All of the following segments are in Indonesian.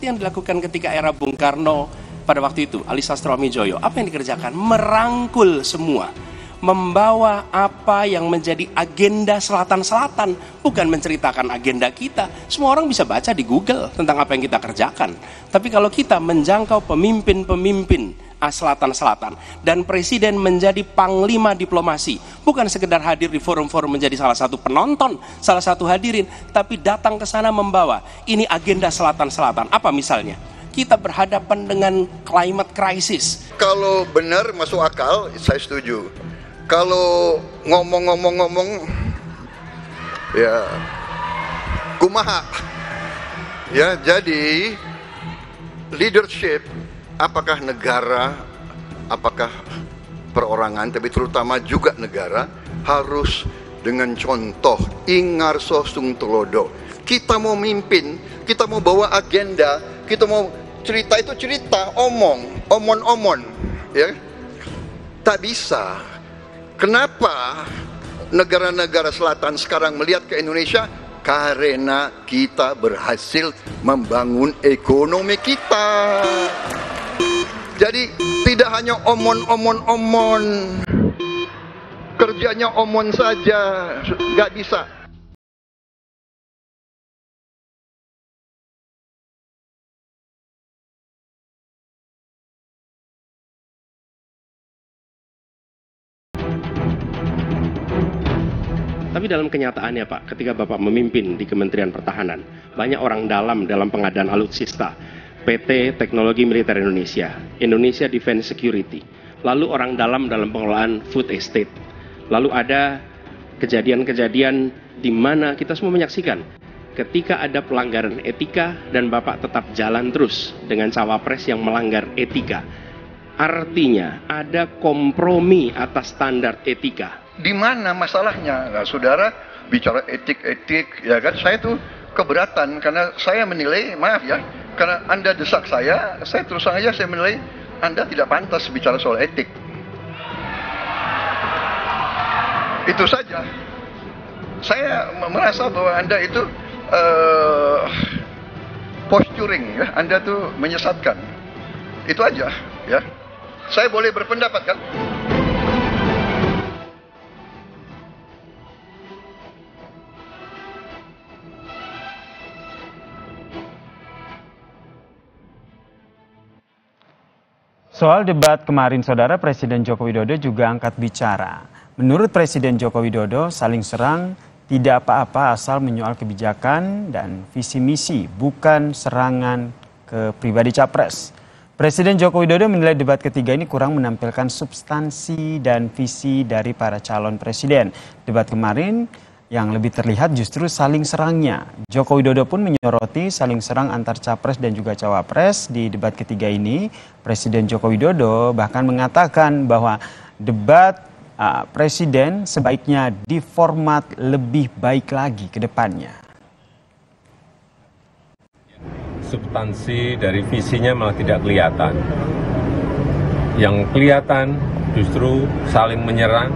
seperti yang dilakukan ketika era Bung Karno pada waktu itu, Ali Sastroamidjojo. Apa yang dikerjakan? Merangkul semua, membawa apa yang menjadi agenda selatan-selatan, bukan menceritakan agenda kita. Semua orang bisa baca di Google tentang apa yang kita kerjakan. Tapi kalau kita menjangkau pemimpin-pemimpin selatan-selatan dan presiden menjadi panglima diplomasi, bukan sekedar hadir di forum-forum menjadi salah satu penonton, salah satu hadirin, tapi datang ke sana membawa ini agenda selatan-selatan. Apa misalnya? Kita berhadapan dengan climate crisis. Kalau benar masuk akal, saya setuju. Kalau ngomong-ngomong ya kumaha. Ya, jadi leadership, apakah negara, apakah perorangan, tapi terutama juga negara, harus dengan contoh ingarso sung tulodo. Kita mau mimpin, kita mau bawa agenda, kita mau cerita itu cerita, omon, ya. Tak bisa. Kenapa negara-negara selatan sekarang melihat ke Indonesia? Karena kita berhasil membangun ekonomi kita. Jadi tidak hanya omon, kerjanya omon saja, nggak bisa. Tapi dalam kenyataannya Pak, ketika Bapak memimpin di Kementerian Pertahanan, banyak orang dalam pengadaan alutsista, PT Teknologi Militer Indonesia, Indonesia Defense Security, lalu orang dalam pengelolaan food estate, lalu ada kejadian-kejadian di mana kita semua menyaksikan ketika ada pelanggaran etika dan Bapak tetap jalan terus dengan cawapres yang melanggar etika. Artinya ada kompromi atas standar etika. Di mana masalahnya? Nah, saudara bicara etik, ya kan? Saya tuh keberatan karena saya menilai, maaf ya, karena Anda desak saya terus terang aja saya menilai Anda tidak pantas bicara soal etik. Itu saja. Saya merasa bahwa Anda itu posturing, ya. Anda tuh menyesatkan. Itu aja, ya. Saya boleh berpendapat kan? Soal debat kemarin, Saudara, Presiden Joko Widodo juga angkat bicara. Menurut Presiden Joko Widodo, saling serang tidak apa-apa asal menyoal kebijakan dan visi misi, bukan serangan ke pribadi capres. Presiden Joko Widodo menilai debat ketiga ini kurang menampilkan substansi dan visi dari para calon presiden. Debat kemarin yang lebih terlihat justru saling serangnya. Joko Widodo pun menyoroti saling serang antar capres dan juga cawapres di debat ketiga ini. Presiden Joko Widodo bahkan mengatakan bahwa debat presiden sebaiknya diformat lebih baik lagi ke depannya. Substansi dari visinya malah tidak kelihatan. Yang kelihatan justru saling menyerang,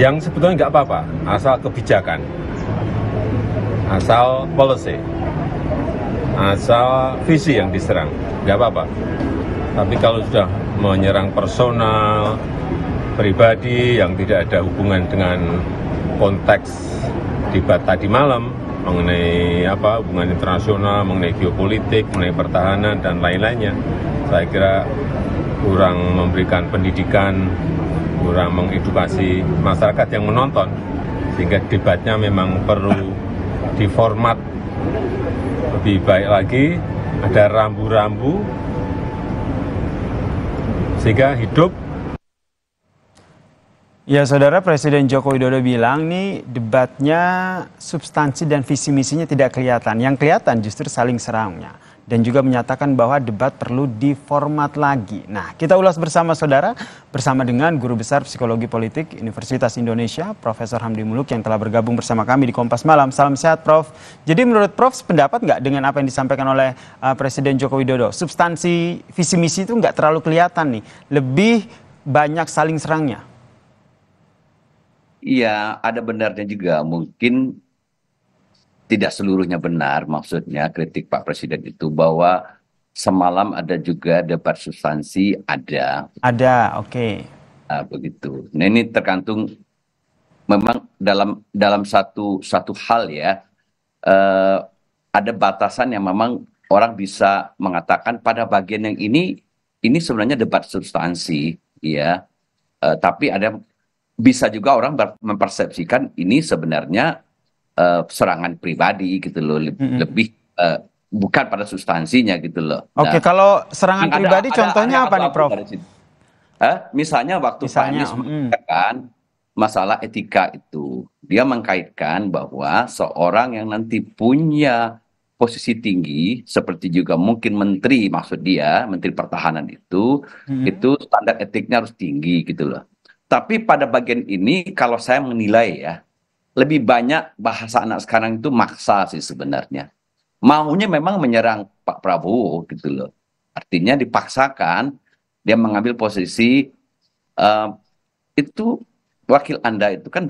yang sebetulnya nggak apa-apa, asal kebijakan, asal policy, asal visi yang diserang, nggak apa-apa. Tapi kalau sudah menyerang personal, pribadi yang tidak ada hubungan dengan konteks debat tadi malam, mengenai hubungan internasional, mengenai geopolitik, mengenai pertahanan, dan lain-lainnya, saya kira kurang memberikan pendidikan, kurang mengedukasi masyarakat yang menonton, sehingga debatnya memang perlu diformat lebih baik lagi, ada rambu-rambu, sehingga hidup. Ya, Saudara, Presiden Joko Widodo bilang nih debatnya substansi dan visi misinya tidak kelihatan. Yang kelihatan justru saling serangnya. Dan juga menyatakan bahwa debat perlu diformat lagi. Nah, kita ulas bersama Saudara, bersama dengan Guru Besar Psikologi Politik Universitas Indonesia, Profesor Hamdi Muluk yang telah bergabung bersama kami di Kompas Malam. Salam sehat, Prof. Jadi menurut Prof, pendapat nggak dengan apa yang disampaikan oleh Presiden Joko Widodo? Substansi visi misi itu nggak terlalu kelihatan nih. Lebih banyak saling serangnya. Iya, ada benarnya juga. Mungkin tidak seluruhnya benar, maksudnya kritik Pak Presiden itu bahwa semalam ada juga debat substansi, ada. Ada, oke. Begitu. Nah ini tergantung memang dalam satu hal ya, ada batasan yang memang orang bisa mengatakan pada bagian yang ini sebenarnya debat substansi, ya. Tapi bisa juga orang mempersepsikan ini sebenarnya serangan pribadi gitu loh, lebih bukan pada substansinya gitu loh. Oke, Nah, kalau serangan pribadi contohnya apa nih, abu-abu Prof? dari situ. Misalnya waktu Pak Anies mengatakan masalah etika itu, dia mengkaitkan bahwa seorang yang nanti punya posisi tinggi, seperti juga mungkin menteri, maksud dia, menteri pertahanan itu standar etiknya harus tinggi gitu loh. Tapi pada bagian ini, kalau saya menilai ya, lebih banyak bahasa anak sekarang itu maksa sih sebenarnya. Maunya memang menyerang Pak Prabowo gitu loh. Artinya dipaksakan, dia mengambil posisi, itu wakil Anda itu kan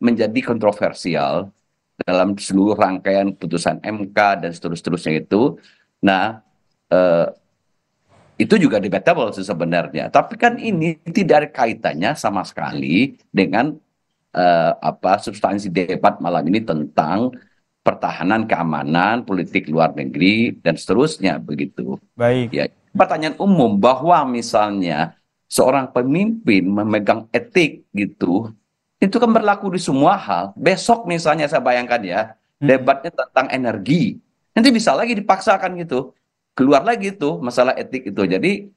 menjadi kontroversial dalam seluruh rangkaian putusan MK dan seterusnya itu. Nah, itu juga debatable sebenarnya. Tapi kan ini tidak ada kaitannya sama sekali dengan substansi debat malam ini tentang pertahanan, keamanan, politik luar negeri dan seterusnya begitu. Baik. Ya, pertanyaan umum bahwa misalnya seorang pemimpin memegang etik gitu, itu kan berlaku di semua hal. Besok misalnya saya bayangkan ya, debatnya tentang energi, nanti bisa lagi dipaksakan gitu, keluar lagi tuh masalah etik itu. Jadi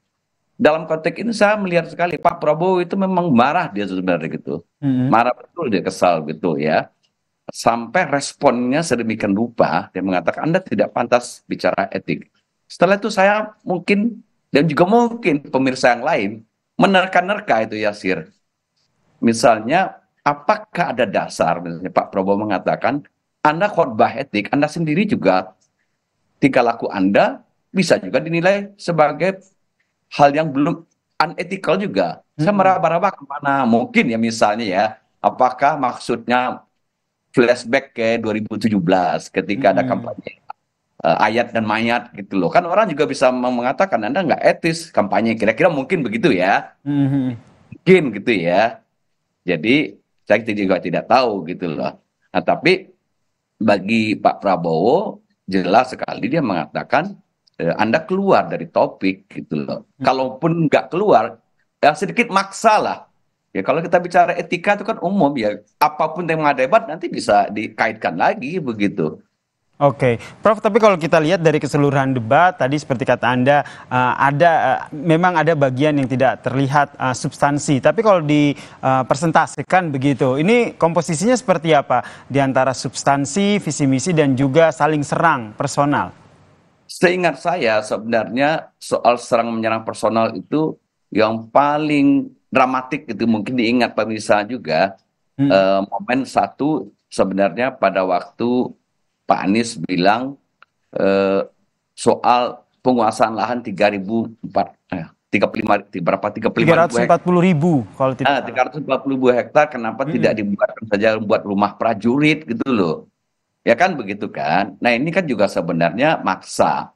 dalam konteks ini saya melihat sekali Pak Prabowo itu memang marah dia sebenarnya gitu, marah betul, dia kesal gitu ya, sampai responnya sedemikian rupa dia mengatakan Anda tidak pantas bicara etik. Setelah itu saya mungkin dan juga mungkin pemirsa yang lain menerka-nerka itu, Yasir. Misalnya apakah ada dasar misalnya Pak Prabowo mengatakan Anda khotbah etik, Anda sendiri juga tingkah laku Anda bisa juga dinilai sebagai hal yang belum unethical juga. Saya meraba-raba kemana mungkin ya, misalnya ya, apakah maksudnya flashback ke 2017 ketika ada kampanye ayat dan mayat gitu loh. Kan orang juga bisa mengatakan Anda nggak etis kampanye, kira-kira mungkin begitu ya. Mungkin gitu ya. Jadi saya juga tidak tahu gitu loh. Nah tapi bagi Pak Prabowo jelas sekali dia mengatakan Anda keluar dari topik gitu loh. Kalaupun nggak keluar, ya sedikit maksa lah. Ya kalau kita bicara etika itu kan umum ya, apapun tema debat nanti bisa dikaitkan lagi begitu. Oke, Prof. Tapi kalau kita lihat dari keseluruhan debat tadi seperti kata Anda, memang ada bagian yang tidak terlihat substansi. Tapi kalau dipresentasikan begitu, ini komposisinya seperti apa di antara substansi, visi misi dan juga saling serang personal? Seingat saya sebenarnya soal serang menyerang personal itu yang paling dramatik itu mungkin diingat pemirsa juga, momen satu sebenarnya pada waktu Pak Anies bilang soal penguasaan lahan 340.000 kalau tidak 340.000 hektar, kenapa tidak dibuatkan saja buat rumah prajurit gitu loh. Ya kan begitu kan. Nah ini kan juga sebenarnya maksa.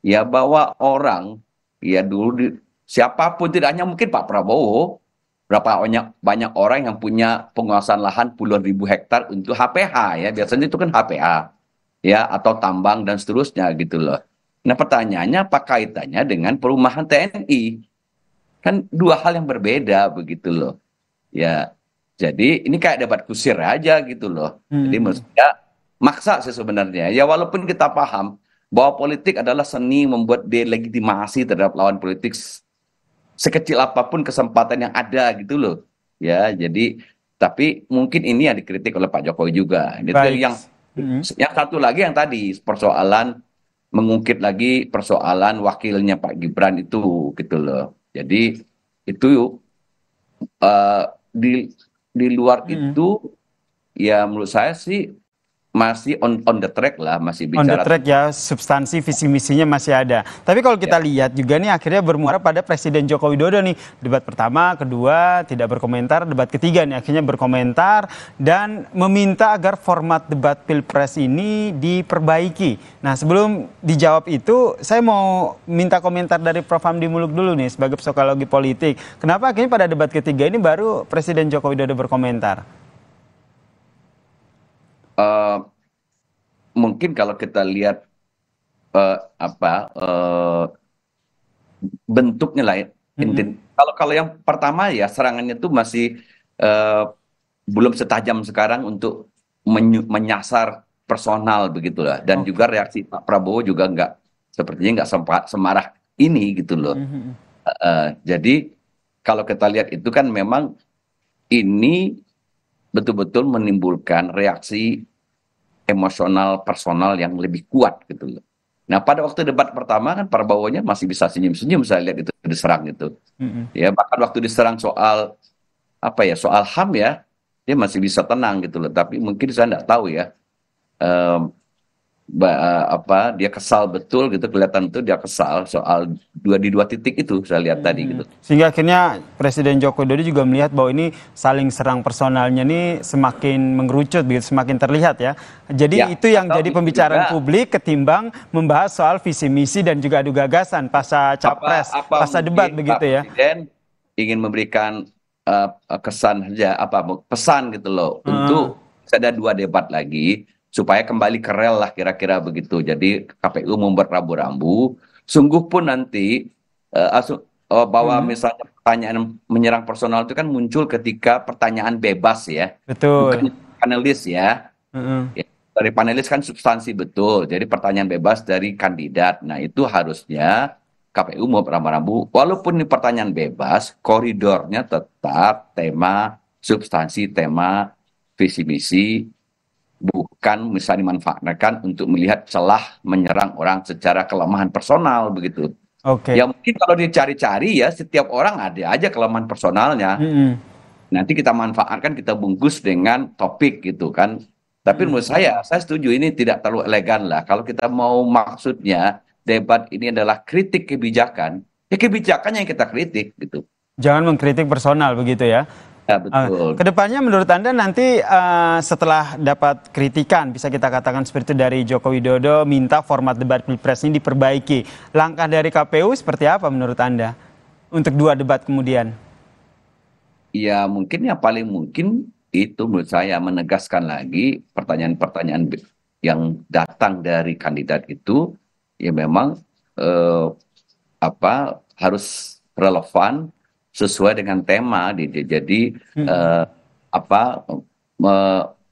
Ya bahwa orang, ya dulu siapapun, tidak hanya mungkin Pak Prabowo, berapa banyak orang yang punya penguasaan lahan puluhan ribu hektar untuk HPH ya. Biasanya itu kan HPA. Ya atau tambang dan seterusnya gitu loh. Nah pertanyaannya apa kaitannya dengan perumahan TNI? Kan dua hal yang berbeda begitu loh. Ya jadi ini kayak debat kusir aja gitu loh. Jadi maksudnya maksa sih sebenarnya. Ya walaupun kita paham bahwa politik adalah seni membuat delegitimasi terhadap lawan politik sekecil apapun kesempatan yang ada gitu loh. Ya jadi tapi mungkin ini yang dikritik oleh Pak Jokowi juga. Itu yang satu lagi yang tadi persoalan mengungkit lagi persoalan wakilnya Pak Gibran itu gitu loh. Jadi itu di luar itu ya menurut saya sih masih on the track lah, masih On the bicara. track ya, substansi visi misinya masih ada. Tapi kalau kita lihat juga nih akhirnya bermuara pada Presiden Joko Widodo nih. Debat pertama, kedua tidak berkomentar, debat ketiga nih akhirnya berkomentar dan meminta agar format debat Pilpres ini diperbaiki. Nah, sebelum dijawab itu, saya mau minta komentar dari Prof. Hamdi Muluk dulu nih sebagai psikologi politik. Kenapa akhirnya pada debat ketiga ini baru Presiden Joko Widodo berkomentar? Mungkin kalau kita lihat bentuknya lah, kalau yang pertama ya serangannya itu masih belum setajam sekarang untuk menyasar personal begitulah, dan juga reaksi Pak Prabowo juga sepertinya nggak semarah ini gitu loh. Jadi kalau kita lihat itu kan memang ini betul-betul menimbulkan reaksi emosional personal yang lebih kuat gitu loh. Nah, pada waktu debat pertama kan Prabowo-nya masih bisa senyum-senyum, saya lihat itu diserang gitu. Ya, bahkan waktu diserang soal soal HAM ya, dia masih bisa tenang gitu loh. Tapi mungkin saya nggak tahu ya, dia kesal betul gitu, kelihatan tuh dia kesal soal di dua titik itu saya lihat tadi gitu. Sehingga akhirnya Presiden Joko Widodo juga melihat bahwa ini saling serang personalnya ini semakin mengerucut begitu, semakin terlihat ya. Jadi ya, itu yang jadi pembicaraan publik ketimbang membahas soal visi misi dan juga adu gagasan pasca capres, pasca debat begitu ya. Presiden ingin memberikan kesan saja pesan gitu loh untuk ada 2 debat lagi supaya kembali ke rel lah kira-kira begitu. Jadi KPU membuat rambu-rambu. Sungguh pun nanti bahwa misalnya pertanyaan menyerang personal itu kan muncul ketika pertanyaan bebas ya. Betul. Bukan panelis ya. Ya. Dari panelis kan substansi betul. Jadi pertanyaan bebas dari kandidat. Nah itu harusnya KPU mau rambu-rambu. Walaupun ini pertanyaan bebas, koridornya tetap tema substansi, tema visi misi. Bukan misalnya dimanfaatkan untuk melihat celah menyerang orang secara kelemahan personal begitu. Oke. Ya mungkin kalau dicari-cari ya setiap orang ada aja kelemahan personalnya. Nanti kita manfaatkan, kita bungkus dengan topik gitu kan. Tapi menurut saya setuju ini tidak terlalu elegan lah. Kalau kita mau maksudnya debat ini adalah kritik kebijakan, ya kebijakannya yang kita kritik gitu. Jangan mengkritik personal begitu ya. Ya, betul. Kedepannya menurut Anda nanti setelah dapat kritikan, bisa kita katakan seperti itu dari Joko Widodo, minta format debat Pilpres ini diperbaiki. Langkah dari KPU seperti apa menurut Anda untuk 2 debat kemudian? Ya mungkin paling mungkin itu menurut saya menegaskan lagi pertanyaan-pertanyaan yang datang dari kandidat itu ya memang harus relevan sesuai dengan tema. Jadi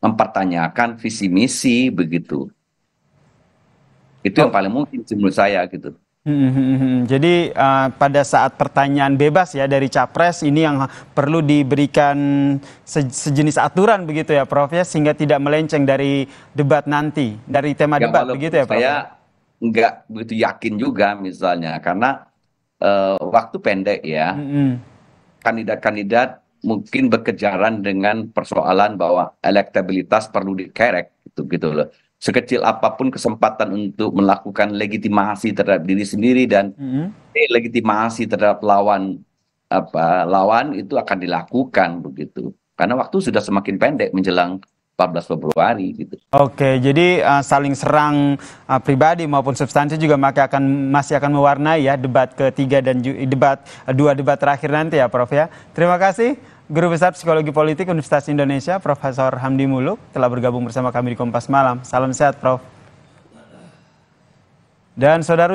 mempertanyakan visi misi begitu. Itu yang paling mungkin menurut saya gitu. Jadi pada saat pertanyaan bebas ya dari capres ini yang perlu diberikan sejenis aturan begitu ya Prof ya, sehingga tidak melenceng dari debat nanti, dari tema debat begitu ya Prof. Saya nggak begitu yakin juga misalnya karena waktu pendek ya. Kandidat-kandidat mungkin berkejaran dengan persoalan bahwa elektabilitas perlu dikerek gitu loh. Sekecil apapun kesempatan untuk melakukan legitimasi terhadap diri sendiri dan legitimasi terhadap lawan itu akan dilakukan begitu. Karena waktu sudah semakin pendek menjelang 14 Februari gitu. Oke, jadi saling serang pribadi maupun substansi juga masih akan mewarnai ya debat ketiga dan dua debat terakhir nanti ya Prof ya. Terima kasih Guru Besar Psikologi Politik Universitas Indonesia Profesor Hamdi Muluk telah bergabung bersama kami di Kompas Malam. Salam sehat Prof. Dan saudara